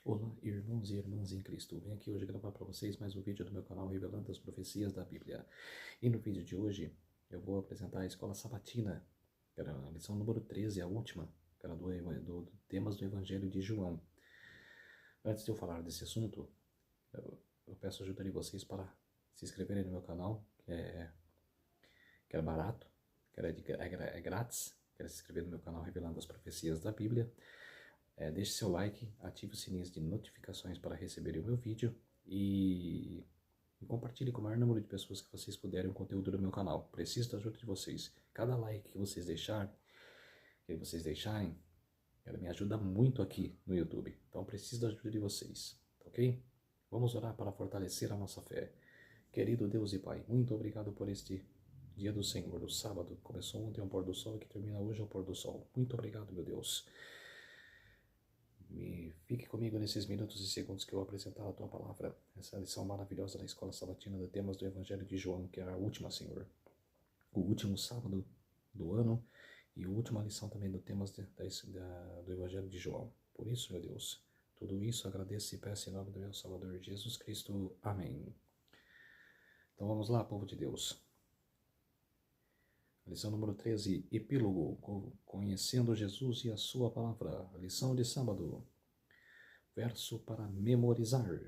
Olá, irmãos e irmãs em Cristo. Venho aqui hoje gravar para vocês mais um vídeo do meu canal Revelando as Profecias da Bíblia. E no vídeo de hoje eu vou apresentar a Escola Sabatina, que era a lição número 13, a última, que era do temas do Evangelho de João. Antes de eu falar desse assunto, eu peço ajuda de vocês para se inscreverem no meu canal, que é barato, é grátis. Quer se inscrever no meu canal Revelando as Profecias da Bíblia. Deixe seu like, ative os sininhos de notificações para receberem o meu vídeo e compartilhe com o maior número de pessoas que vocês puderem o conteúdo do meu canal. Preciso da ajuda de vocês. Cada like que vocês deixarem, ela me ajuda muito aqui no YouTube. Então preciso da ajuda de vocês, ok? Vamos orar para fortalecer a nossa fé. Querido Deus e Pai, muito obrigado por este dia do Senhor, o sábado. Começou ontem ao pôr do sol e que termina hoje ao pôr do sol. Muito obrigado, meu Deus. Fique comigo nesses minutos e segundos que eu vou apresentar a Tua Palavra. Essa lição maravilhosa da Escola Sabatina de temas do Evangelho de João, que é a última, Senhor. O último sábado do ano e a última lição também do temas do Evangelho de João. Por isso, meu Deus, tudo isso agradeço e peço em nome do meu Salvador Jesus Cristo. Amém. Então vamos lá, povo de Deus. Lição número 13, Epílogo, conhecendo Jesus e a sua palavra. Lição de sábado. Verso para memorizar.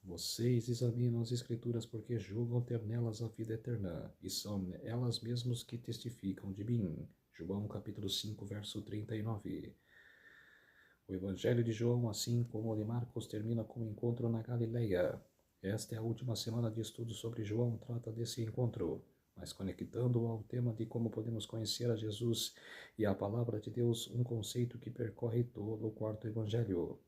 Vocês examinam as Escrituras porque julgam ter nelas a vida eterna, e são elas mesmas que testificam de mim. João capítulo 5, verso 39. O Evangelho de João, assim como o de Marcos, termina com o encontro na Galileia. Esta é a última semana de estudo sobre João, trata desse encontro, mas conectando-o ao tema de como podemos conhecer a Jesus e a Palavra de Deus, um conceito que percorre todo o quarto Evangelho.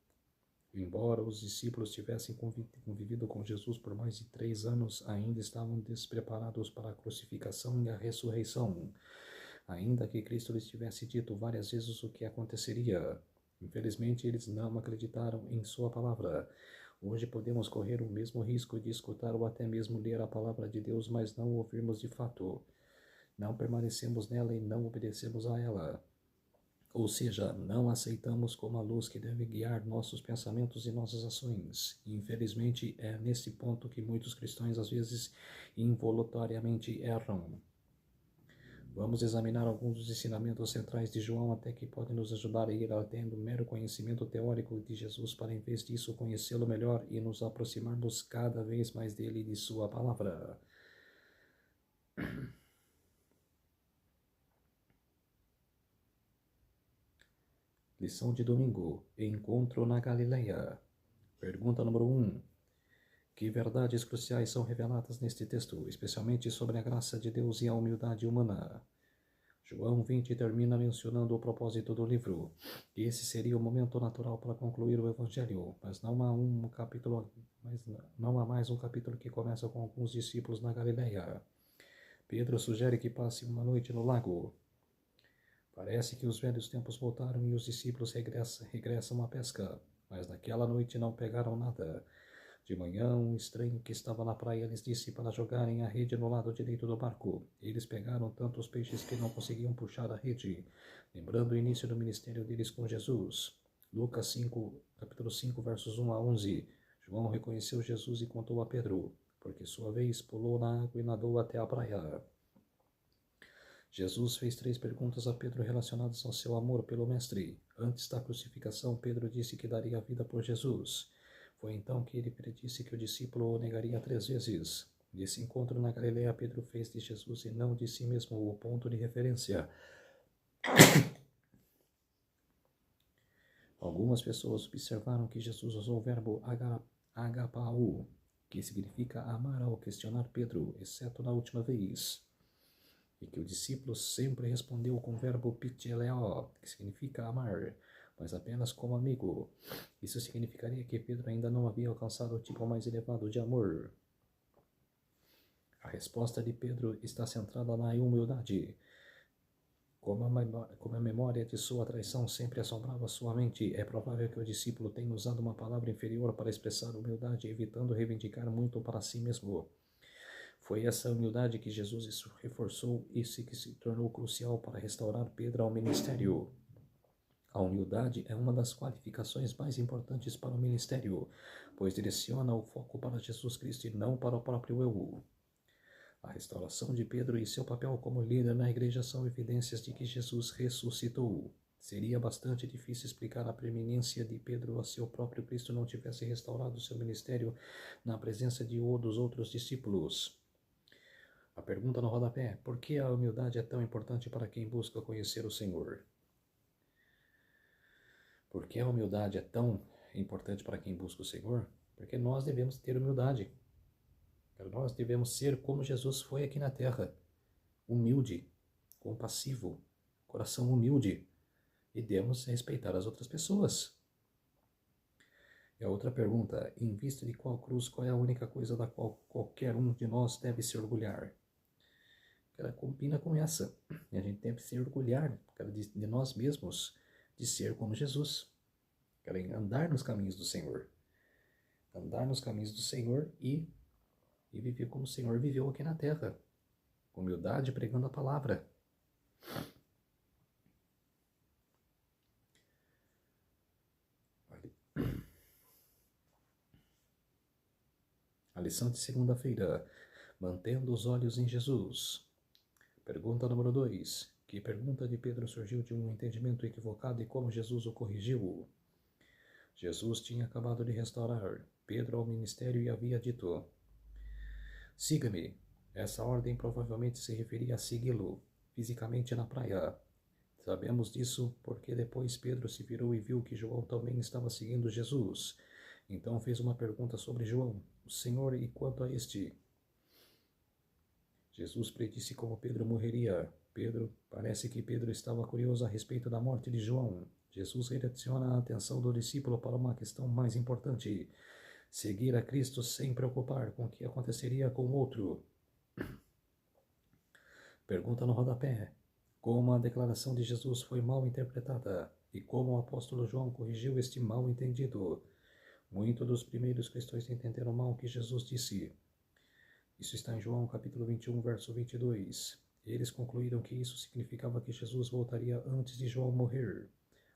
Embora os discípulos tivessem convivido com Jesus por mais de 3 anos, ainda estavam despreparados para a crucificação e a ressurreição. Ainda que Cristo lhes tivesse dito várias vezes o que aconteceria, infelizmente eles não acreditaram em sua palavra. Hoje podemos correr o mesmo risco de escutar ou até mesmo ler a palavra de Deus, mas não ouvirmos de fato. Não permanecemos nela e não obedecemos a ela. Ou seja, não aceitamos como a luz que deve guiar nossos pensamentos e nossas ações. E, infelizmente, é nesse ponto que muitos cristãos, às vezes, involuntariamente erram. Vamos examinar alguns dos ensinamentos centrais de João até que podem nos ajudar a ir além do mero conhecimento teórico de Jesus para, em vez disso, conhecê-lo melhor e nos aproximarmos cada vez mais dele e de sua palavra. Lição de domingo. Encontro na Galileia. Pergunta número 1. Que verdades cruciais são reveladas neste texto, especialmente sobre a graça de Deus e a humildade humana? João 20 termina mencionando o propósito do livro. Esse seria o momento natural para concluir o Evangelho, mas não há mais um capítulo que começa com alguns discípulos na Galileia. Pedro sugere que passe uma noite no lago. Parece que os velhos tempos voltaram e os discípulos regressam à pesca, mas naquela noite não pegaram nada. De manhã, um estranho que estava na praia lhes disse para jogarem a rede no lado direito do barco. Eles pegaram tantos peixes que não conseguiam puxar a rede, lembrando o início do ministério deles com Jesus. Lucas 5, capítulo 5, versos 1 a 11. João reconheceu Jesus e contou a Pedro, porque sua vez pulou na água e nadou até a praia. Jesus fez 3 perguntas a Pedro relacionadas ao seu amor pelo Mestre. Antes da crucificação, Pedro disse que daria a vida por Jesus. Foi então que ele predisse que o discípulo o negaria 3 vezes. Nesse encontro na Galileia, Pedro fez de Jesus e não de si mesmo o ponto de referência. Algumas pessoas observaram que Jesus usou o verbo agapau, que significa amar ao questionar Pedro, exceto na última vez. E que o discípulo sempre respondeu com o verbo piteleó, que significa amar, mas apenas como amigo. Isso significaria que Pedro ainda não havia alcançado o tipo mais elevado de amor. A resposta de Pedro está centrada na humildade. Como a memória de sua traição sempre assombrava sua mente, é provável que o discípulo tenha usado uma palavra inferior para expressar humildade, evitando reivindicar muito para si mesmo. Foi essa humildade que Jesus reforçou e que se tornou crucial para restaurar Pedro ao ministério. A humildade é uma das qualificações mais importantes para o ministério, pois direciona o foco para Jesus Cristo e não para o próprio eu. A restauração de Pedro e seu papel como líder na igreja são evidências de que Jesus ressuscitou. Seria bastante difícil explicar a preeminência de Pedro se o próprio Cristo não tivesse restaurado seu ministério na presença dos outros discípulos. A pergunta no rodapé: por que a humildade é tão importante para quem busca conhecer o Senhor? Por que a humildade é tão importante para quem busca o Senhor? Porque nós devemos ter humildade. Nós devemos ser como Jesus foi aqui na terra, humilde, compassivo, coração humilde, e devemos respeitar as outras pessoas. E a outra pergunta: em vista de qual cruz, qual é a única coisa da qual qualquer um de nós deve se orgulhar? Ela combina com essa. E a gente deve se orgulhar de nós mesmos, de ser como Jesus. Andar nos caminhos do Senhor. Andar nos caminhos do Senhor e viver como o Senhor viveu aqui na terra. Com humildade, pregando a palavra. A lição de segunda-feira: mantendo os olhos em Jesus. Pergunta número 2. Que pergunta de Pedro surgiu de um entendimento equivocado e como Jesus o corrigiu? Jesus tinha acabado de restaurar Pedro ao ministério e havia dito: siga-me. Essa ordem provavelmente se referia a segui-lo, fisicamente na praia. Sabemos disso porque depois Pedro se virou e viu que João também estava seguindo Jesus. Então fez uma pergunta sobre João: o Senhor, e quanto a este? Jesus predisse como Pedro morreria. Parece que Pedro estava curioso a respeito da morte de João. Jesus redireciona a atenção do discípulo para uma questão mais importante: seguir a Cristo sem preocupar com o que aconteceria com o outro. Pergunta no rodapé: como a declaração de Jesus foi mal interpretada e como o apóstolo João corrigiu este mal entendido? Muitos dos primeiros cristãos entenderam mal o que Jesus disse. Isso está em João capítulo 21, verso 22. Eles concluíram que isso significava que Jesus voltaria antes de João morrer.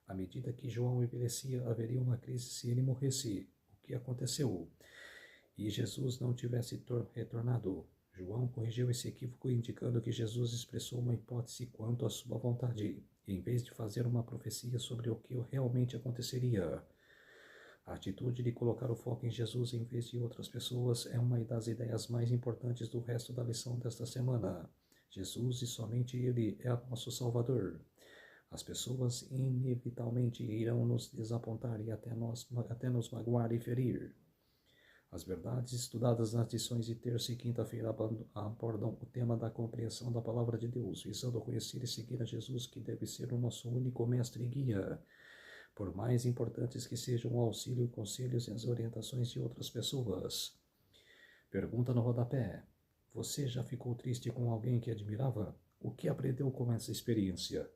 À medida que João envelhecia, haveria uma crise se ele morresse. O que aconteceu? E Jesus não tivesse retornado. João corrigiu esse equívoco indicando que Jesus expressou uma hipótese quanto à sua vontade, em vez de fazer uma profecia sobre o que realmente aconteceria. A atitude de colocar o foco em Jesus em vez de outras pessoas é uma das ideias mais importantes do resto da lição desta semana. Jesus e somente Ele é nosso Salvador. As pessoas inevitavelmente irão nos desapontar e até nos magoar e ferir. As verdades estudadas nas lições de terça e quinta-feira abordam o tema da compreensão da palavra de Deus, visando conhecer e seguir a Jesus, que deve ser o nosso único mestre e guia. Por mais importantes que sejam o auxílio, conselhos e as orientações de outras pessoas. Pergunta no rodapé: você já ficou triste com alguém que admirava? O que aprendeu com essa experiência?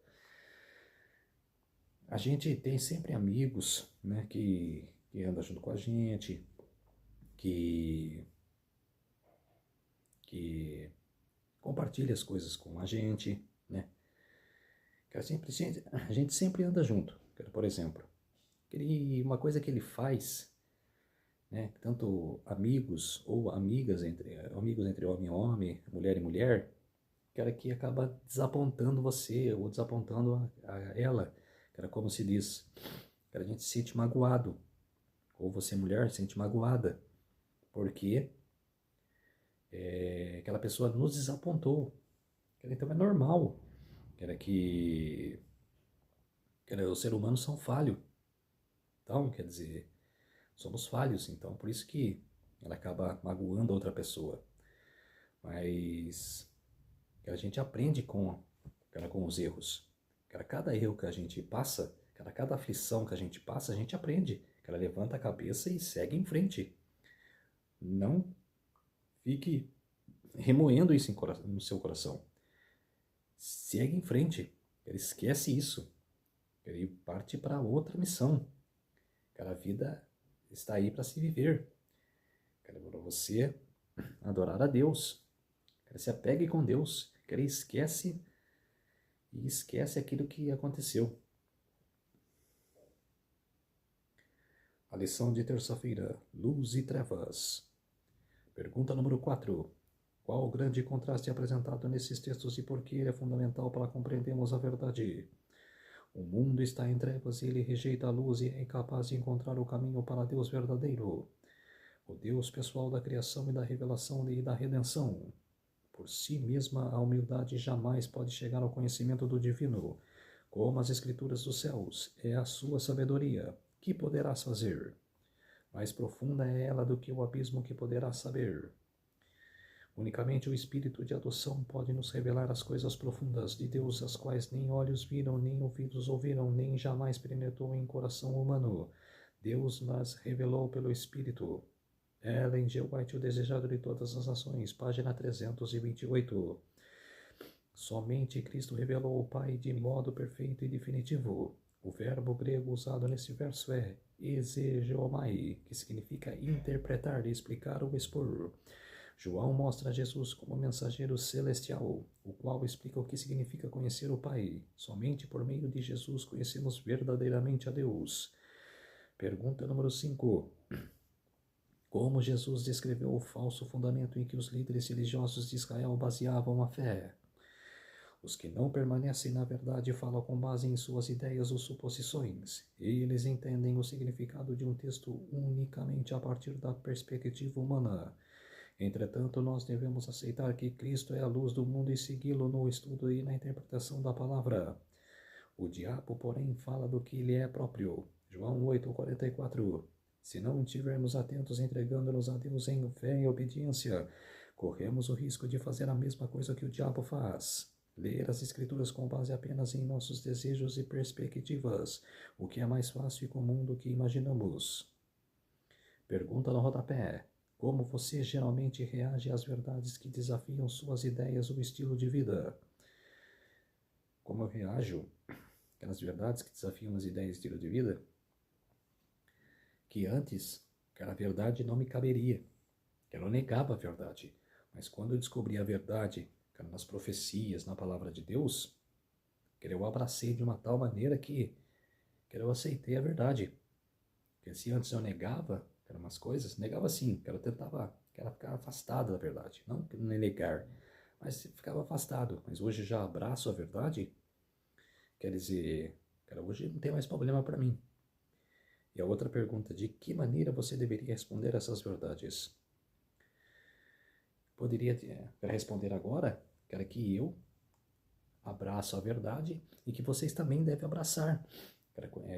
A gente tem sempre amigos, né, que andam junto com a gente, que compartilha as coisas com a gente, né? A gente sempre anda junto. Por exemplo, uma coisa que ele faz, né, tanto amigos ou amigos entre homem e homem, mulher e mulher, que acaba desapontando você ou desapontando ela, como se diz, a gente se sente magoado, ou você mulher se sente magoada, porque aquela pessoa nos desapontou. Então é normal, que os seres humanos são falhos. Então, quer dizer, somos falhos, então por isso que ela acaba magoando a outra pessoa. Mas a gente aprende com os erros. Cada erro que a gente passa, cada aflição que a gente passa, a gente aprende. Ela levanta a cabeça e segue em frente. Não fique remoendo isso no seu coração. Segue em frente. Ele esquece isso. Ele parte para outra missão. A vida está aí para se viver. Para você adorar a Deus. Se apegue com Deus. Esquece aquilo que aconteceu. lição de terça-feira, luz e trevas. Pergunta número 4. Qual o grande contraste apresentado nesses textos e por que ele é fundamental para compreendermos a verdade? O mundo está em trevas e ele rejeita a luz e é incapaz de encontrar o caminho para Deus verdadeiro, o Deus pessoal da criação e da revelação e da redenção. Por si mesma, a humildade jamais pode chegar ao conhecimento do divino, como as escrituras dos céus. É a sua sabedoria. Que poderás fazer? Mais profunda é ela do que o abismo que poderás saber. Unicamente o Espírito de adoção pode nos revelar as coisas profundas de Deus, as quais nem olhos viram, nem ouvidos ouviram, nem jamais penetrou em coração humano. Deus nas revelou pelo Espírito. Ellen G. White, o desejado de todas as nações, página 328. Somente Cristo revelou o Pai de modo perfeito e definitivo. O verbo grego usado nesse verso é exegeomai, que significa interpretar, explicar ou expor. João mostra Jesus como mensageiro celestial, o qual explica o que significa conhecer o Pai. Somente por meio de Jesus conhecemos verdadeiramente a Deus. Pergunta número 5. Como Jesus descreveu o falso fundamento em que os líderes religiosos de Israel baseavam a fé? Os que não permanecem na verdade falam com base em suas ideias ou suposições. Eles entendem o significado de um texto unicamente a partir da perspectiva humana. Entretanto, nós devemos aceitar que Cristo é a luz do mundo e segui-lo no estudo e na interpretação da palavra. O diabo, porém, fala do que lhe é próprio. João 8:44. Se não estivermos atentos entregando-nos a Deus em fé e obediência, corremos o risco de fazer a mesma coisa que o diabo faz. Ler as Escrituras com base apenas em nossos desejos e perspectivas, o que é mais fácil e comum do que imaginamos. Pergunta no rodapé. Como você geralmente reage às verdades que desafiam suas ideias ou estilo de vida? Como eu reajo às verdades que desafiam as ideias e estilo de vida? Que antes, aquela verdade não me caberia. Eu negava a verdade. Mas quando eu descobri a verdade, nas profecias, na palavra de Deus, eu abracei de uma tal maneira que eu aceitei a verdade. Porque se antes eu negava umas coisas, negava sim, eu tentava ficar afastado da verdade, não negar, mas ficava afastado. Mas hoje já abraço a verdade, quer dizer, hoje não tem mais problema para mim. E a outra pergunta, de que maneira você deveria responder essas verdades? Poderia responder agora, que eu abraço a verdade e que vocês também devem abraçar.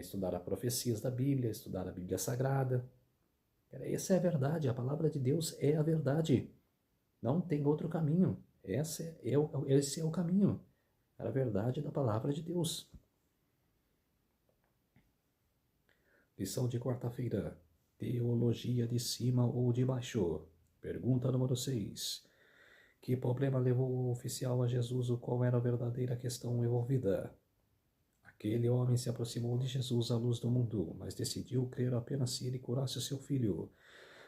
Estudar as profecias da Bíblia, estudar a Bíblia Sagrada. Essa é a verdade, a palavra de Deus é a verdade. Não tem outro caminho. Esse é o caminho. A verdade da palavra de Deus. Lição de quarta-feira. Teologia de cima ou de baixo. Pergunta número 6. Que problema levou o oficial a Jesus, o qual era a verdadeira questão envolvida? Aquele homem se aproximou de Jesus à luz do mundo, mas decidiu crer apenas se ele curasse o seu filho.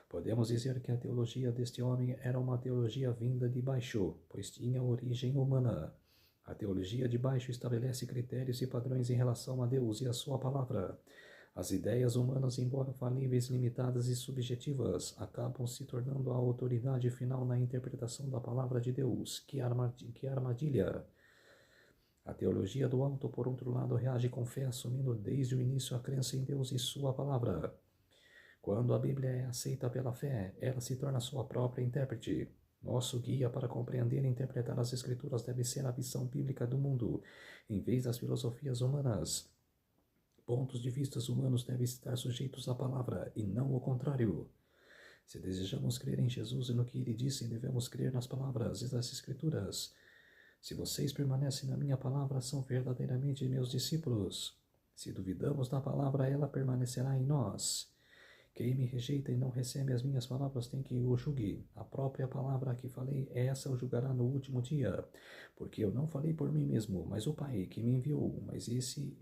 Podemos dizer que a teologia deste homem era uma teologia vinda de baixo, pois tinha origem humana. A teologia de baixo estabelece critérios e padrões em relação a Deus e a sua palavra. As ideias humanas, embora falíveis, limitadas e subjetivas, acabam se tornando a autoridade final na interpretação da palavra de Deus. Que armadilha! A teologia do alto, por outro lado, reage com fé, assumindo desde o início a crença em Deus e sua palavra. Quando a Bíblia é aceita pela fé, ela se torna sua própria intérprete. Nosso guia para compreender e interpretar as Escrituras deve ser a visão bíblica do mundo, em vez das filosofias humanas. Pontos de vista humanos devem estar sujeitos à palavra, e não o contrário. Se desejamos crer em Jesus e no que ele disse, devemos crer nas palavras e das Escrituras. Se vocês permanecem na minha palavra, são verdadeiramente meus discípulos. Se duvidamos da palavra, ela permanecerá em nós. Quem me rejeita e não recebe as minhas palavras tem que o julgue. A própria palavra que falei, essa o julgará no último dia. Porque eu não falei por mim mesmo, mas o Pai que me enviou. Mas esse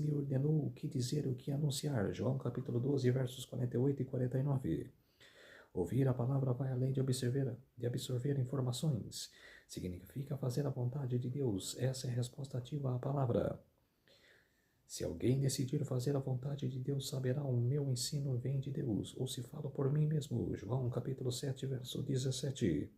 me ordenou o que dizer, o que anunciar. João capítulo 12, versos 48 e 49. Ouvir a palavra vai além de absorver informações. Significa fazer a vontade de Deus. Essa é a resposta ativa à palavra. Se alguém decidir fazer a vontade de Deus, saberá o meu ensino vem de Deus, ou se falo por mim mesmo. João capítulo 7, verso 17.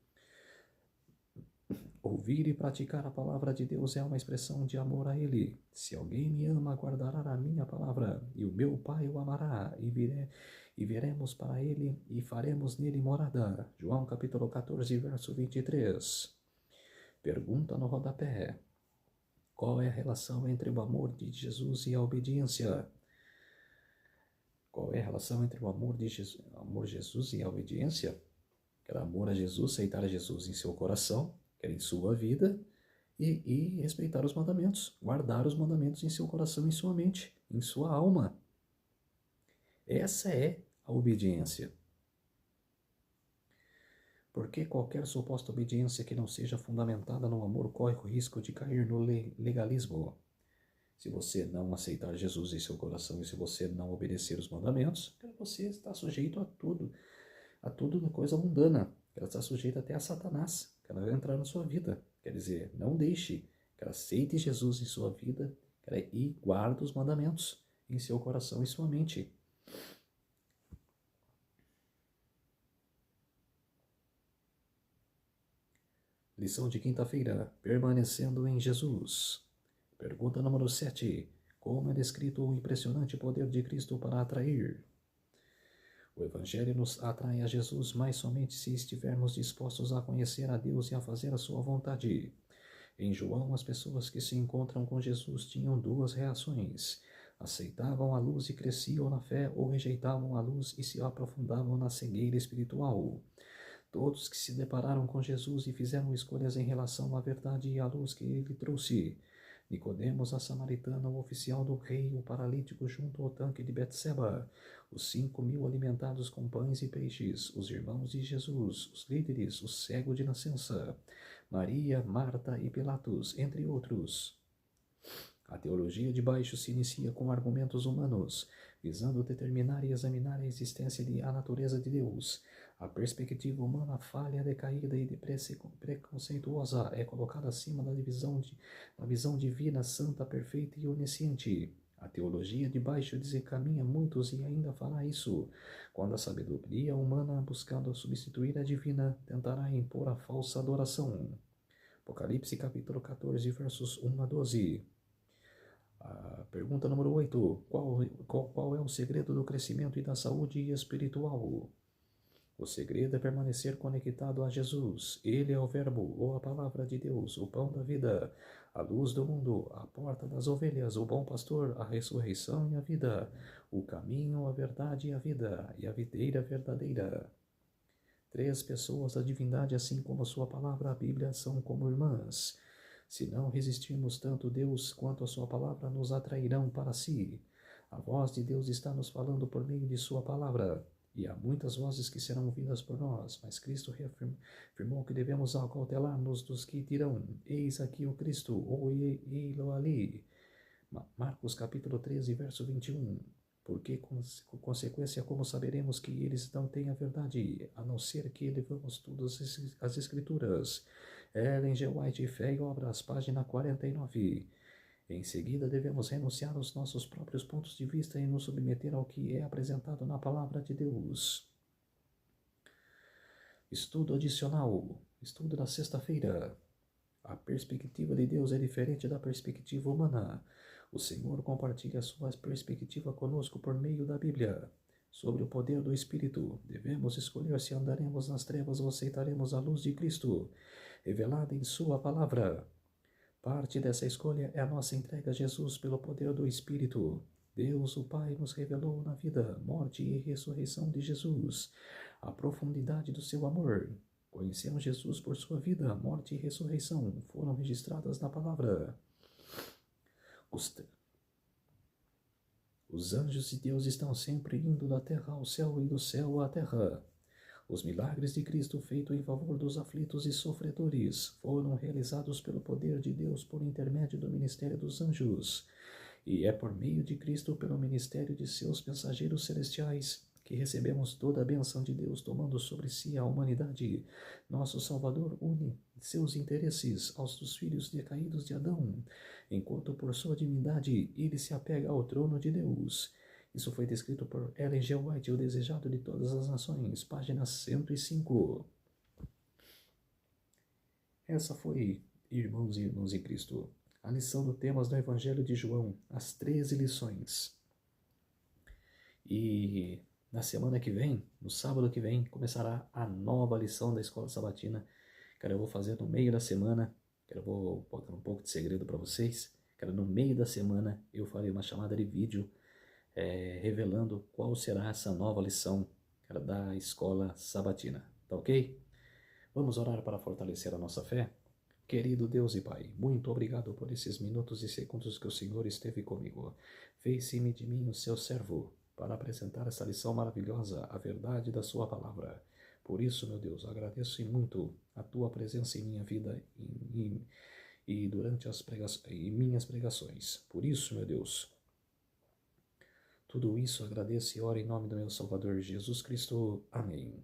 Ouvir e praticar a palavra de Deus é uma expressão de amor a Ele. Se alguém me ama, guardará a minha palavra, e o meu Pai o amará, e viremos para Ele e faremos nele morada. João capítulo 14, verso 23. Pergunta no rodapé. Qual é a relação entre o amor de Jesus e a obediência? Qual é a relação entre o amor de Jesus e a obediência? Quer amor a Jesus, aceitar a Jesus em seu coração, quer em sua vida, e respeitar os mandamentos, guardar os mandamentos em seu coração, em sua mente, em sua alma. Essa é a obediência. Porque qualquer suposta obediência que não seja fundamentada no amor corre o risco de cair no legalismo. Se você não aceitar Jesus em seu coração e se você não obedecer os mandamentos, você está sujeito a tudo da coisa mundana. Ela está sujeita até a Satanás, que ela vai entrar na sua vida. Quer dizer, não deixe que ela aceite Jesus em sua vida e guarde os mandamentos em seu coração e sua mente. Lição de quinta-feira, permanecendo em Jesus. Pergunta número 7. Como é descrito o impressionante poder de Cristo para atrair? O Evangelho nos atrai a Jesus, mas somente se estivermos dispostos a conhecer a Deus e a fazer a sua vontade. Em João, as pessoas que se encontram com Jesus tinham duas reações. Aceitavam a luz e cresciam na fé, ou rejeitavam a luz e se aprofundavam na cegueira espiritual. Todos que se depararam com Jesus e fizeram escolhas em relação à verdade e à luz que ele trouxe. Nicodemos, a samaritana, o oficial do rei, o paralítico junto ao tanque de Betseba, os 5.000 alimentados com pães e peixes, os irmãos de Jesus, os líderes, o cego de nascença, Maria, Marta e Pilatos, entre outros. A teologia de baixo se inicia com argumentos humanos, visando determinar e examinar a existência e a natureza de Deus. A perspectiva humana falha, decaída e preconceituosa é colocada acima da visão divina, santa, perfeita e onisciente. A teologia de baixo desencaminha muitos e ainda fará isso, quando a sabedoria humana, buscando substituir a divina, tentará impor a falsa adoração. Apocalipse capítulo 14, versos 1 a 12. Pergunta número 8. Qual é o segredo do crescimento e da saúde espiritual? O segredo é permanecer conectado a Jesus. Ele é o Verbo, ou a Palavra de Deus, o pão da vida, a luz do mundo, a porta das ovelhas, o bom pastor, a ressurreição e a vida, o caminho, a verdade e a vida, e a videira verdadeira. 3 pessoas da divindade, assim como sua palavra, a Bíblia, são como irmãs. Se não resistirmos, tanto Deus quanto a sua palavra nos atrairão para si. A voz de Deus está nos falando por meio de sua palavra. E há muitas vozes que serão ouvidas por nós, mas Cristo reafirmou que devemos acautelar-nos dos que dirão: eis aqui o Cristo, ou ei-lo ali. Marcos capítulo 13, verso 21. Porque, com consequência, como saberemos que eles não têm a verdade, a não ser que levamos todas as Escrituras? Ellen G. White, Fé e Obras, página 49. Em seguida, devemos renunciar aos nossos próprios pontos de vista e nos submeter ao que é apresentado na Palavra de Deus. Estudo adicional. Estudo da sexta-feira. A perspectiva de Deus é diferente da perspectiva humana. O Senhor compartilha a sua perspectiva conosco por meio da Bíblia. Sobre o poder do Espírito, devemos escolher se andaremos nas trevas ou aceitaremos a luz de Cristo, revelada em sua palavra. Parte dessa escolha é a nossa entrega a Jesus pelo poder do Espírito. Deus, o Pai, nos revelou na vida, morte e ressurreição de Jesus a profundidade do seu amor. Conhecemos Jesus por sua vida, morte e ressurreição, foram registradas na palavra. Os anjos de Deus estão sempre indo da terra ao céu e do céu à terra. Os milagres de Cristo feitos em favor dos aflitos e sofredores foram realizados pelo poder de Deus por intermédio do ministério dos anjos, e é por meio de Cristo, pelo ministério de seus mensageiros celestiais, que recebemos toda a benção de Deus, tomando sobre si a humanidade. Nosso Salvador une seus interesses aos dos filhos decaídos de Adão, enquanto por sua divindade ele se apega ao trono de Deus. Isso foi descrito por Ellen G. White, O Desejado de Todas as Nações, página 105. Essa foi, irmãos e irmãs em Cristo, a lição do temas do Evangelho de João, as 13 lições. E na semana que vem, no sábado que vem, começará a nova lição da Escola Sabatina. Eu vou fazer no meio da semana. Eu vou botar um pouco de segredo para vocês. No meio da semana eu farei uma chamada de vídeo revelando qual será essa nova lição da Escola Sabatina. Tá ok? Vamos orar para fortalecer a nossa fé? Querido Deus e Pai, muito obrigado por esses minutos e segundos que o Senhor esteve comigo. Fez-me de mim o seu servo, para apresentar essa lição maravilhosa, a verdade da sua palavra. Por isso, meu Deus, agradeço muito a tua presença em minha vida e durante minhas pregações. Por isso, meu Deus, tudo isso agradeço e oro em nome do meu Salvador Jesus Cristo. Amém.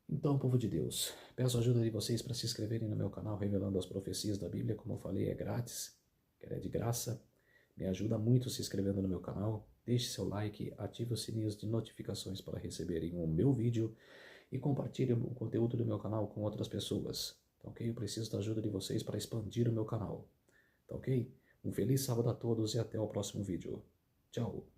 Então, povo de Deus, peço a ajuda de vocês para se inscreverem no meu canal Revelando as Profecias da Bíblia. Como eu falei, é grátis, é de graça. Me ajuda muito se inscrevendo no meu canal. Deixe seu like, ative os sininhos de notificações para receberem o meu vídeo e compartilhe o conteúdo do meu canal com outras pessoas. Tá ok? Eu preciso da ajuda de vocês para expandir o meu canal. Tá ok? Um feliz sábado a todos e até o próximo vídeo. Tchau!